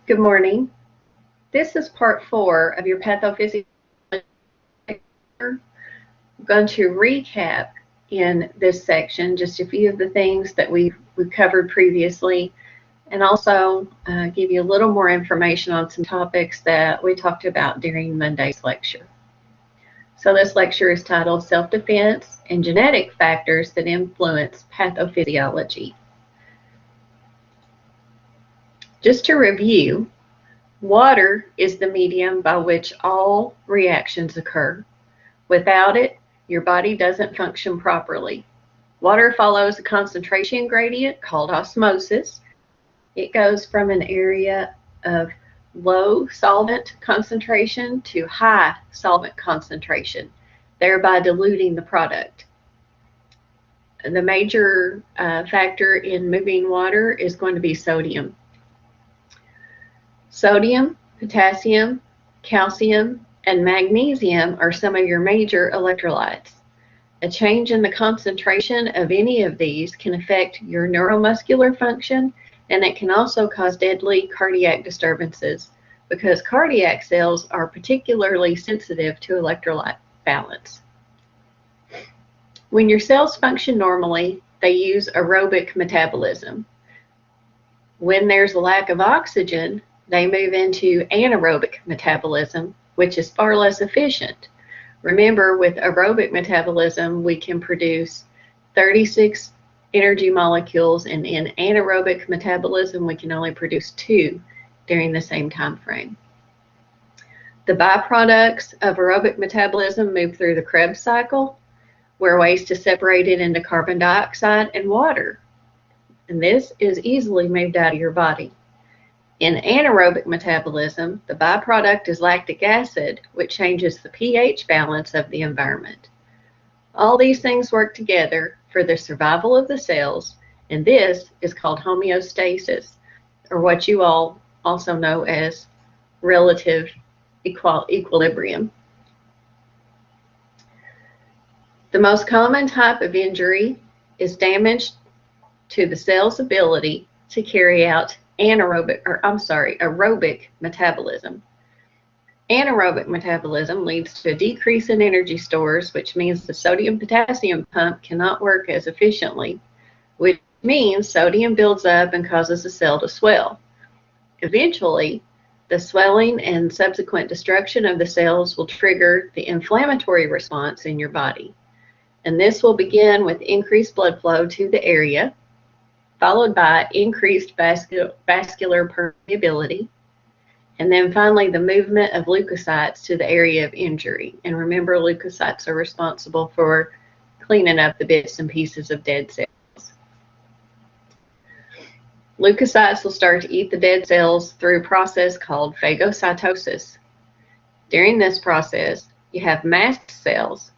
Good morning. This is part 4 of your pathophysiology. I'm going to recap in this section just a few of the things that we've covered previously, and also give you a little more information on some topics that we talked about during Monday's lecture. So this lecture is titled Self-Defense and Genetic Factors that Influence Pathophysiology. Just to review, water is the medium by which all reactions occur. Without it, your body doesn't function properly. Water follows a concentration gradient called osmosis. It goes from an area of low solvent concentration to high solvent concentration, thereby diluting the product. The major factor in moving water is going to be sodium. Sodium, potassium, calcium, and magnesium are some of your major electrolytes. A change in the concentration of any of these can affect your neuromuscular function, and it can also cause deadly cardiac disturbances because cardiac cells are particularly sensitive to electrolyte balance. When your cells function normally, they use aerobic metabolism. When there's a lack of oxygen, they move into anaerobic metabolism, which is far less efficient. Remember, with aerobic metabolism, we can produce 36 energy molecules, and in anaerobic metabolism, we can only produce 2 during the same time frame. The byproducts of aerobic metabolism move through the Krebs cycle, where waste is separated into carbon dioxide and water, and this is easily moved out of your body. In anaerobic metabolism, the byproduct is lactic acid, which changes the pH balance of the environment. All these things work together for the survival of the cells, and this is called homeostasis, or what you all also know as relative equilibrium. The most common type of injury is damage to the cell's ability to carry out aerobic metabolism. Anaerobic metabolism leads to a decrease in energy stores, which means the sodium-potassium pump cannot work as efficiently, which means sodium builds up and causes the cell to swell. Eventually, the swelling and subsequent destruction of the cells will trigger the inflammatory response in your body. And this will begin with increased blood flow to the area, followed by increased vascular permeability, and then finally the movement of leukocytes to the area of injury. And remember, leukocytes are responsible for cleaning up the bits and pieces of dead cells. Leukocytes will start to eat the dead cells through a process called phagocytosis. During this process, you have mast cells,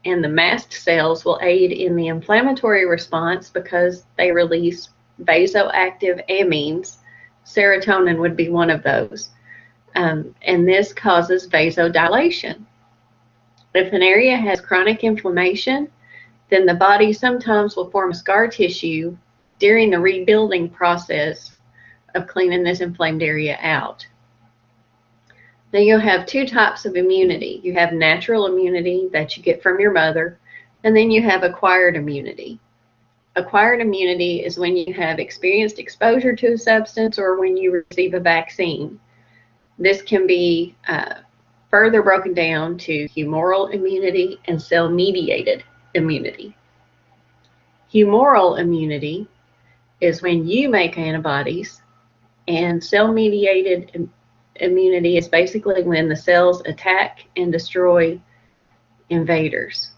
and the mast cells will aid in the inflammatory response because they release vasoactive amines. Serotonin would be one of those. And this causes vasodilation. If an area has chronic inflammation, then the body sometimes will form scar tissue during the rebuilding process of cleaning this inflamed area out. Then you'll have 2 types of immunity. You have natural immunity that you get from your mother, and then you have acquired immunity. Acquired immunity is when you have experienced exposure to a substance or when you receive a vaccine. This can be further broken down to humoral immunity and cell-mediated immunity. Humoral immunity is when you make antibodies, and cell-mediated immunity is basically when the cells attack and destroy invaders.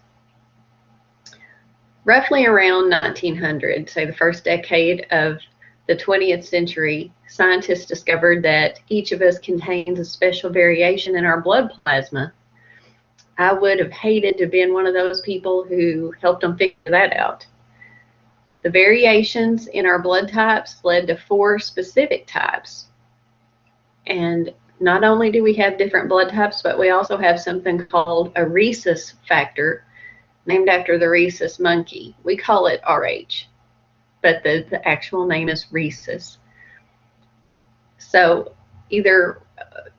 Roughly around 1900, say the first decade of the 20th century, scientists discovered that each of us contains a special variation in our blood plasma. I would have hated to have been one of those people who helped them figure that out. The variations in our blood types led to 4 specific types. And not only do we have different blood types, but we also have something called a rhesus factor, named after the rhesus monkey. We call it RH, but the actual name is rhesus. So either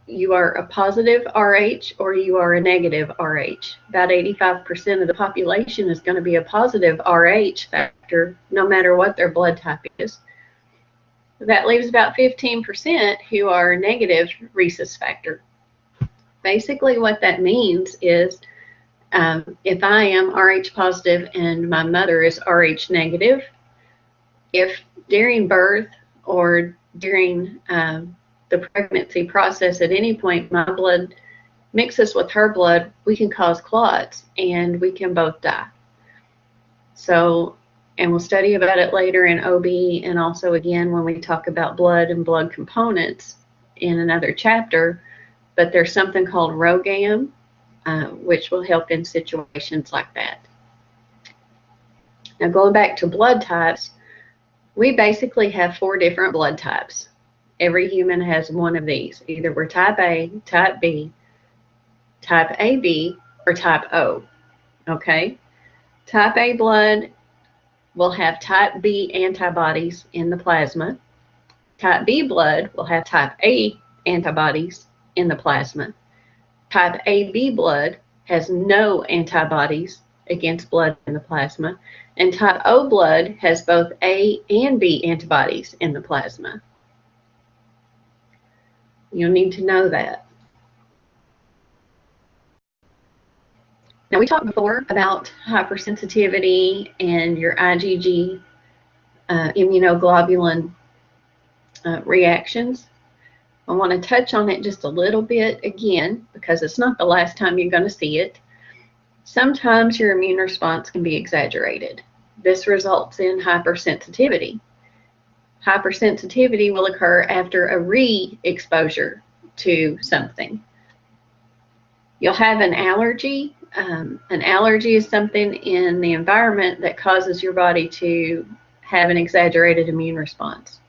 you are a positive RH or you are a negative RH. About 85% of the population is going to be a positive RH factor, no matter what their blood type is. That leaves about 15% who are negative rhesus factor. Basically, what that means is if I am RH positive and my mother is RH negative, if during birth or during the pregnancy process at any point my blood mixes with her blood, we can cause clots and we can both die. So, and we'll study about it later in OB and also again when we talk about blood and blood components in another chapter, but there's something called ROGAM, which will help in situations like that. Now going back to blood types, we basically have 4 different blood types. Every human has one of these. Either we're type A, type B, type AB, or type O. Okay? Type A blood will have type B antibodies in the plasma. Type B blood will have type A antibodies in the plasma. Type AB blood has no antibodies against blood in the plasma. And type O blood has both A and B antibodies in the plasma. You'll need to know that. Now, we talked before about hypersensitivity and your IgG immunoglobulin reactions. I want to touch on it just a little bit again because it's not the last time you're going to see it. Sometimes your immune response can be exaggerated. This results in hypersensitivity. Hypersensitivity will occur after a re-exposure to something. You'll have an allergy. An allergy is something in the environment that causes your body to have an exaggerated immune response.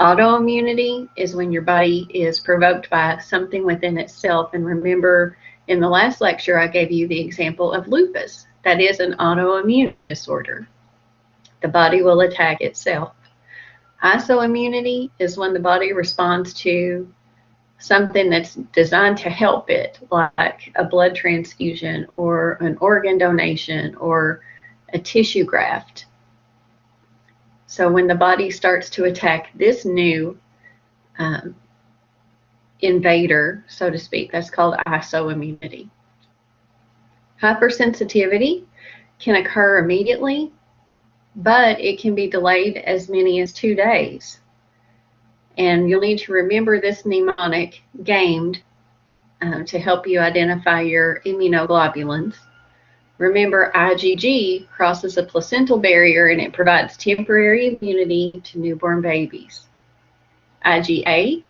Autoimmunity is when your body is provoked by something within itself. And remember, in the last lecture, I gave you the example of lupus. That is an autoimmune disorder. The body will attack itself. Isoimmunity is when the body responds to something that's designed to help it, like a blood transfusion or an organ donation or a tissue graft. So when the body starts to attack this new invader, so to speak, that's called isoimmunity. Hypersensitivity can occur immediately, but it can be delayed as many as 2 days. And you'll need to remember this mnemonic, GAMED, to help you identify your immunoglobulins. Remember, IgG crosses a placental barrier and it provides temporary immunity to newborn babies. IgA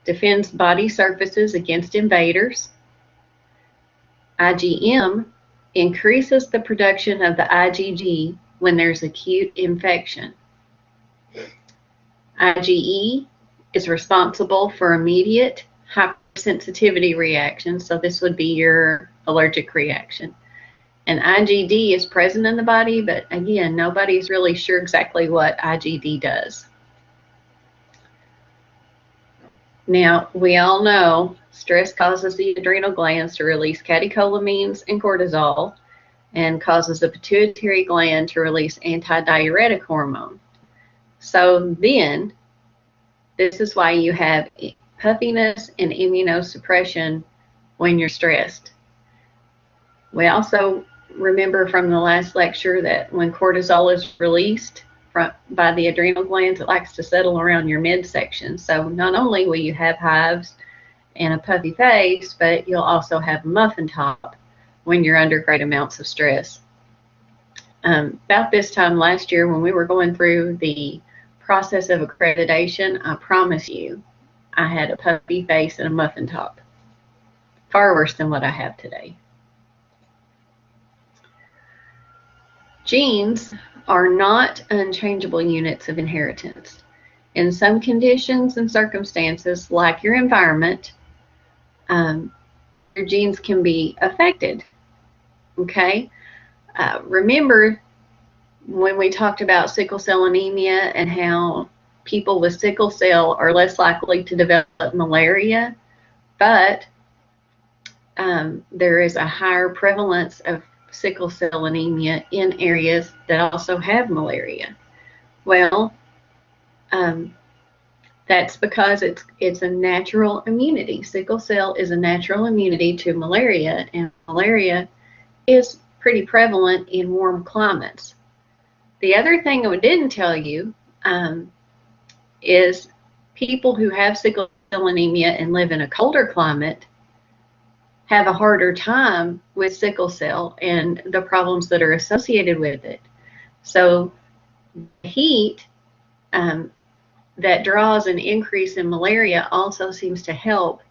defends body surfaces against invaders. IgM increases the production of the IgG when there's acute infection. IgE is responsible for immediate hypersensitivity reactions, so this would be your allergic reaction. And IgD is present in the body, but again, nobody's really sure exactly what IgD does. Now, we all know stress causes the adrenal glands to release catecholamines and cortisol and causes the pituitary gland to release antidiuretic hormone. So then, this is why you have puffiness and immunosuppression when you're stressed. We also remember from the last lecture that when cortisol is released by the adrenal glands, it likes to settle around your midsection. So not only will you have hives and a puffy face, but you'll also have a muffin top when you're under great amounts of stress. About this time last year when we were going through the process of accreditation, I promise you, I had a puffy face and a muffin top. Far worse than what I have today. Genes are not unchangeable units of inheritance. In some conditions and circumstances, like your environment, your genes can be affected. Okay? Remember when we talked about sickle cell anemia and how people with sickle cell are less likely to develop malaria, but there is a higher prevalence of sickle cell anemia in areas that also have malaria. Well, that's because it's a natural immunity. Sickle cell is a natural immunity to malaria, and malaria is pretty prevalent in warm climates. The other thing I didn't tell you is people who have sickle cell anemia and live in a colder climate have a harder time with sickle cell and the problems that are associated with it. So heat that draws an increase in malaria also seems to help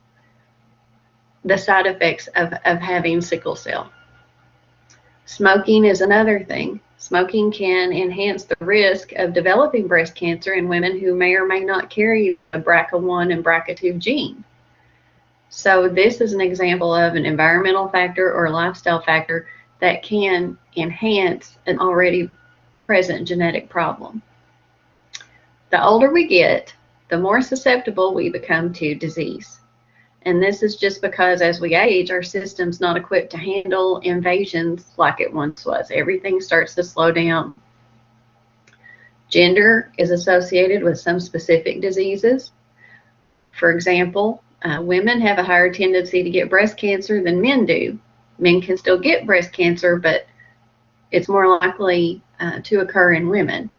the side effects of having sickle cell. Smoking is another thing. Smoking can enhance the risk of developing breast cancer in women who may or may not carry the BRCA1 and BRCA2 gene. So this is an example of an environmental factor or a lifestyle factor that can enhance an already present genetic problem. The older we get, the more susceptible we become to disease. And this is just because as we age, our system's not equipped to handle invasions like it once was. Everything starts to slow down. Gender is associated with some specific diseases. For example, women have a higher tendency to get breast cancer than men do. Men can still get breast cancer, but it's more likely to occur in women.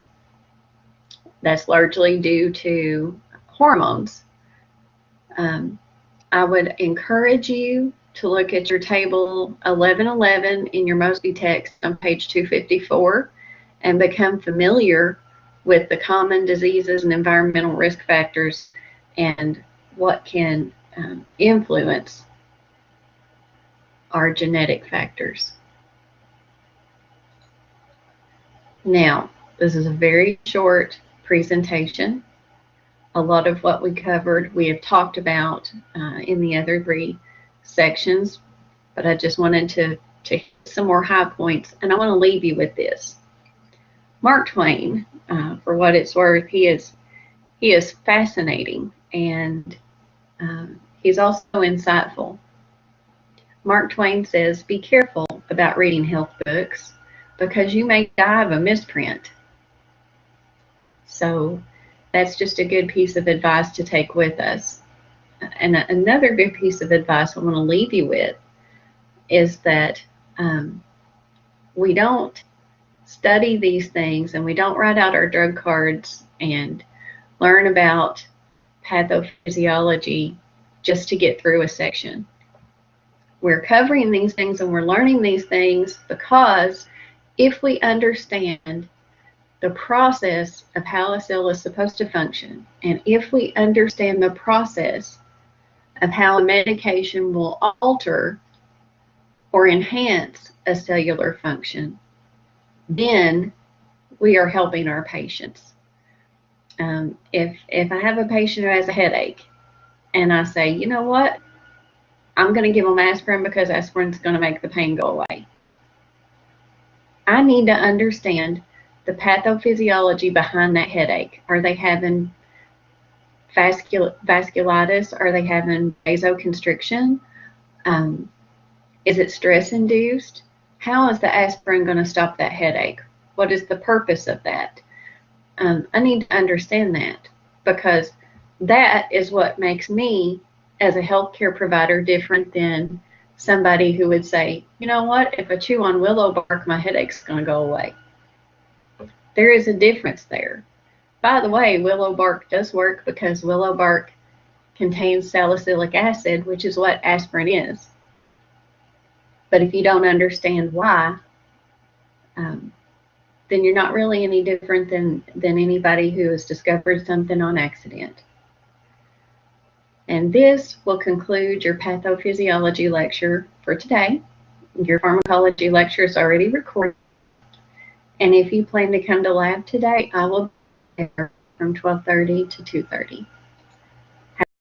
That's largely due to hormones. I would encourage you to look at your table 1111 in your Mosby text on page 254 and become familiar with the common diseases and environmental risk factors and what can influence our genetic factors. Now, this is a very short presentation. A lot of what we covered we have talked about in the other three sections, but I just wanted to hit some more high points, and I want to leave you with this. Mark Twain, for what it's worth, he is fascinating, and he's also insightful. Mark Twain says, "Be careful about reading health books because you may die of a misprint." So that's just a good piece of advice to take with us. And another good piece of advice I want to leave you with is that we don't study these things and we don't write out our drug cards and learn about pathophysiology just to get through a section. We're covering these things and we're learning these things because if we understand the process of how a cell is supposed to function, and if we understand the process of how a medication will alter or enhance a cellular function, then we are helping our patients. If I have a patient who has a headache and I say, you know what, I'm going to give them aspirin because aspirin's going to make the pain go away, I need to understand the pathophysiology behind that headache. Are they having vasculitis? Are they having vasoconstriction? Is it stress induced? How is the aspirin going to stop that headache? What is the purpose of that? I need to understand that because that is what makes me as a healthcare provider different than somebody who would say, you know what, if I chew on willow bark, my headache's going to go away. There is a difference there. By the way, willow bark does work because willow bark contains salicylic acid, which is what aspirin is. But if you don't understand why, then you're not really any different than anybody who has discovered something on accident. And this will conclude your pathophysiology lecture for today. Your pharmacology lecture is already recorded. And if you plan to come to lab today, I will be there from 12:30 to 2:30.